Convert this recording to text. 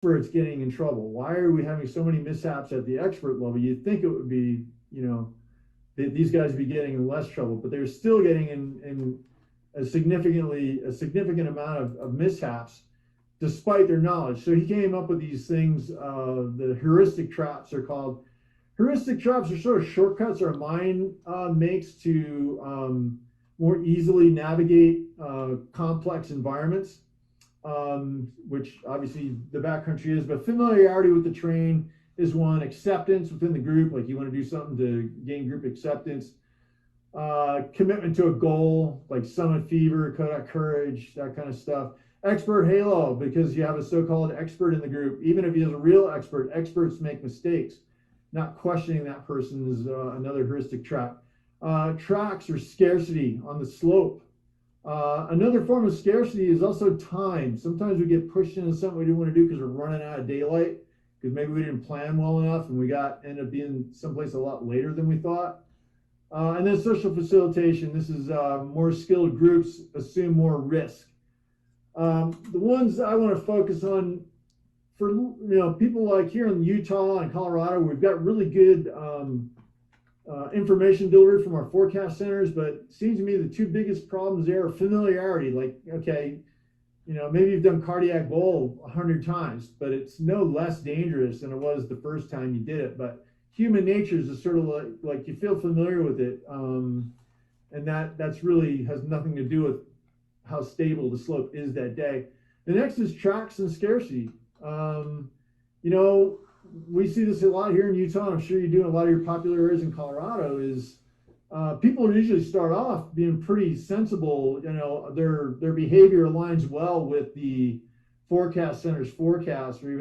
experts getting in trouble? Why are we having so many mishaps at the expert level? You'd think it would be, these guys would be getting in less trouble, but they're still getting in a significant amount of mishaps despite their knowledge. So he came up with these things, the heuristic traps are called. Heuristic traps are sort of shortcuts our mind makes to more easily navigate complex environments, which obviously the backcountry is, but familiarity with the terrain is one. Acceptance within the group, like you want to do something to gain group acceptance. Commitment to a goal, like summit fever, Kodak courage, that kind of stuff. Expert halo, because you have a so-called expert in the group. Even if he is a real expert, experts make mistakes. Not questioning that person is another heuristic trap. Tracks or scarcity on the slope. Another form of scarcity is also time. Sometimes we get pushed into something we didn't want to do because we're running out of daylight, because maybe we didn't plan well enough and we ended up being someplace a lot later than we thought. And then social facilitation. This is more skilled groups assume more risk. The ones I want to focus on for people like here in Utah and Colorado, we've got really good information delivered from our forecast centers, but it seems to me the two biggest problems there are familiarity. Like, okay, maybe you've done cardiac bowl 100 times, but it's no less dangerous than it was the first time you did it. But human nature is sort of like you feel familiar with it, and that's really has nothing to do with how stable the slope is that day. The next is tracks and scarcity. We see this a lot here in Utah, and I'm sure you do in a lot of your popular areas in Colorado, is people usually start off being pretty sensible. Their behavior aligns well with the forecast center's forecast, or even